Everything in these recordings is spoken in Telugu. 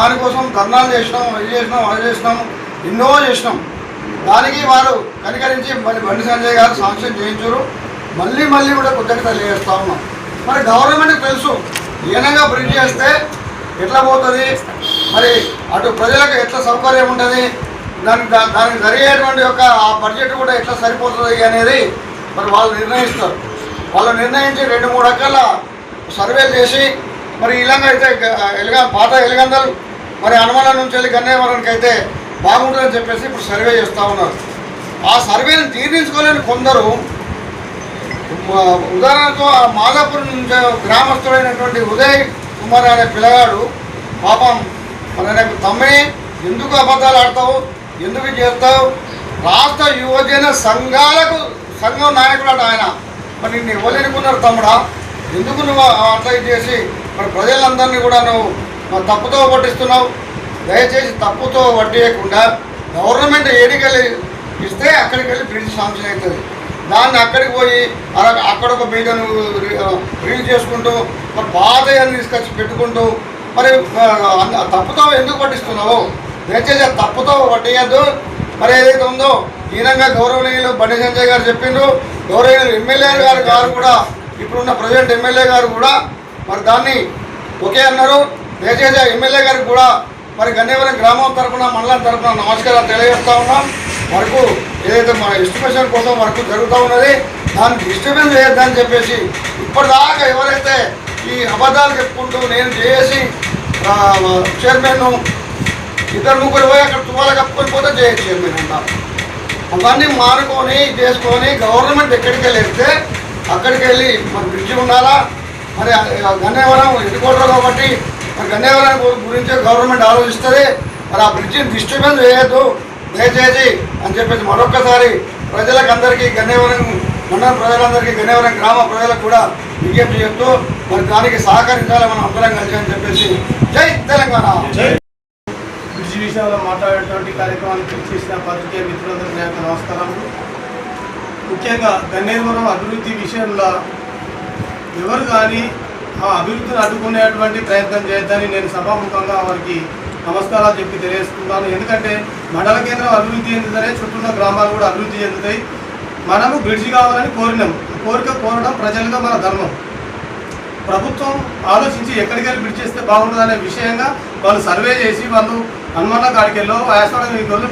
దానికోసం ధర్నాలు చేసినాం, అది చేసినాం, ఎన్నో చేసినాం. దానికి వారు కనికరించి మళ్ళీ బండి సంజయ్ గారు శాంక్షన్ చేయించారు. మళ్ళీ కూడా కృతజ్ఞతలు చేస్తూ ఉన్నాం. మరి గవర్నమెంట్కి తెలుసు ఈనంగా బ్రిడ్జ్ చేస్తే ఎట్లా పోతుంది, మరి అటు ప్రజలకు ఎట్లా సౌకర్యం ఉంటుంది, దానికి జరిగేటువంటి యొక్క ఆ బడ్జెట్ కూడా ఎట్లా సరిపోతుంది అనేది మరి వాళ్ళు నిర్ణయిస్తారు. వాళ్ళు నిర్ణయించి 2-3 రకాల సర్వేలు చేసి మరి ఇలాగ అయితే పాత ఎలిగందలు మరి హనుమాల నుంచి వెళ్ళి గన్నేవరానికి అయితే బాగుంటుందని చెప్పేసి ఇప్పుడు సర్వే చేస్తూ ఉన్నారు. ఆ సర్వేని జీర్ణించుకోలేని కొందరు, ఉదాహరణకు ఆ మాదాపూర్ నుంచి గ్రామస్తుడైనటువంటి ఉదయ్ కుమార్ అనే పిల్లగాడు పాపం మరి నాకు తమ్మి ఎందుకు అబద్ధాలు ఆడతావు, ఎందుకు చేస్తావు, రాష్ట్ర యువజన సంఘం నాయకుడు అట ఆయన. మరి నిన్ను ఇవ్వలేనుకున్నారు తమ్ముడా, ఎందుకు నువ్వు అట్లా చేసి మరి ప్రజలందరినీ కూడా నువ్వు తప్పుతో పట్టిస్తున్నావు. దయచేసి తప్పుతో పట్టేయకుండా గవర్నమెంట్ ఏడికెళ్ళి ఇస్తే అక్కడికి వెళ్ళి బ్రిడ్జ్ శాంక్షన్ అవుతుంది. దాన్ని అక్కడికి పోయి అక్కడ ఒక మీడియాను రిలీజ్ చేసుకుంటూ మరి పాతయాన్ని తీసుకొచ్చి పెట్టుకుంటూ మరి తప్పుతో ఎందుకు పట్టిస్తున్నావు? దయచేసి తప్పుతో పట్టేయద్దు. మరి ఏదైతే ఉందో ఈనంగా గౌరవనీయులు బండి సంజయ్ గారు చెప్పిండ్రు, గౌరవనీయులు ఎమ్మెల్యే గారు కూడా ఇప్పుడున్న ప్రజెంట్ ఎమ్మెల్యే గారు కూడా మరి దాన్ని ఓకే అన్నారు. దయచేసి ఎమ్మెల్యే గారికి కూడా మరి గన్నేవరం గ్రామం తరఫున మండలం తరఫున నమస్కారాలు తెలియజేస్తూ ఉన్నాం. వరకు ఏదైతే మన ఎస్టిమేషన్ కోసం వర్క్ జరుగుతూ ఉన్నది దాన్ని డిస్టర్బెన్స్ చేయొద్దని చెప్పేసి ఇప్పటిదాకా ఎవరైతే ఈ అబద్ధాలు చెప్పుకుంటూ నేను చేసి చైర్మన్ 2-3 పోయి అక్కడ తువాల కప్పుకొని పోతే చైర్మన్ అంటారు. అవన్నీ మానుకొని చేసుకొని గవర్నమెంట్ ఎక్కడికి వెళ్ళి వెళ్తే అక్కడికి వెళ్ళి మన బ్రిడ్జి ఉండాలా. మరి గన్నేవరం ఎన్నికోటలు కాబట్టి మరి గన్నేవరం గురించి గవర్నమెంట్ ఆలోచిస్తుంది. మరి ఆ బ్రిడ్జిని డిస్టర్బెన్స్ చేయొద్దు దయచేసి అని చెప్పేసి మరొక్కసారి ప్రజలకు అందరికీ గన్నేవరం మండల ప్రజలందరికీ గన్నేవరం గ్రామ ప్రజలకు కూడా విజ్ఞప్తి చేస్తూ మరి దానికి సహకరించాలి మనం అందరం కలిసి అని చెప్పేసి జై తెలంగాణ. బ్రిడ్జి విషయంలో మాట్లాడేటువంటి కార్యక్రమానికి చేసిన పత్రికే మిత్రులందరికీ నా యొక్క నమస్కారములు. ముఖ్యంగా గన్నేవరం అభివృద్ధి విషయంలో ఎవరు కానీ ఆ అభివృద్ధిని అడ్డుకునేటువంటి ప్రయత్నం చేయొద్దని నేను సభాముఖంగా వారికి నమస్కారాలు చెప్పి తెలియజేస్తున్నాను. ఎందుకంటే మండల కేంద్రం అభివృద్ధి చెందుతనే చుట్టూన్న గ్రామాలు కూడా అభివృద్ధి చెందుతాయి. మనము బ్రిడ్జి కావాలని కోరినాం. కోరడం ప్రజలుగా మన ధర్మం. ప్రభుత్వం ఆలోచించి ఎక్కడికి వెళ్ళి బ్రిడ్జ్ చేస్తే బాగుంటుందనే విషయంగా వాళ్ళు సర్వే చేసి వాళ్ళు హనుమాన్ల కాడికెళ్ళో యాసవాడ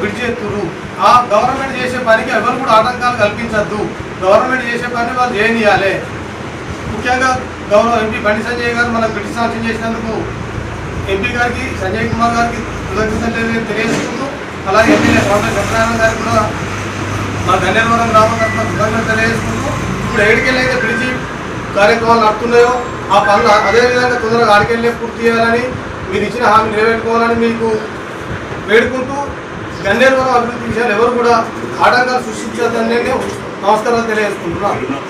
బ్రిడ్జ్ చేస్తున్నారు. ఆ గవర్నమెంట్ చేసే పనికి ఎవరు కూడా ఆటంకాలు కల్పించద్దు. గవర్నమెంట్ చేసే పని వాళ్ళు చేయనియాలి. ముఖ్యంగా గౌరవ ఎంపీ బండి సంజయ్ గారు మనకు బ్రిడ్జ్ శాంక్షన్ చేసినందుకు ఎంపీ గారికి సంజయ్ కుమార్ గారికి కృతజ్ఞతలు తెలియజేసుకుంటూ అలాగే ఎమ్మెల్యే ప్రొఫెసర్ సత్యనారాయణ గారికి కూడా మా గన్నేవరం గ్రామం తరఫున కృతజ్ఞతలు తెలియజేసుకుంటూ ఇప్పుడు ఎక్కడికెళ్ళి అయితే బ్రిడ్జి కార్యక్రమాలు నడుతున్నాయో ఆ పనులు అదేవిధంగా తొందరగా ఆడికెళ్ళే పూర్తి చేయాలని మీరు ఇచ్చిన హామీ నిలబెట్టుకోవాలని మీకు వేడుకుంటూ గన్నేవరం అభివృద్ధి విషయాలు ఎవరు కూడా ఆటంకాలు సృష్టించదని నేను నమస్కారాలు తెలియజేసుకుంటున్నాను.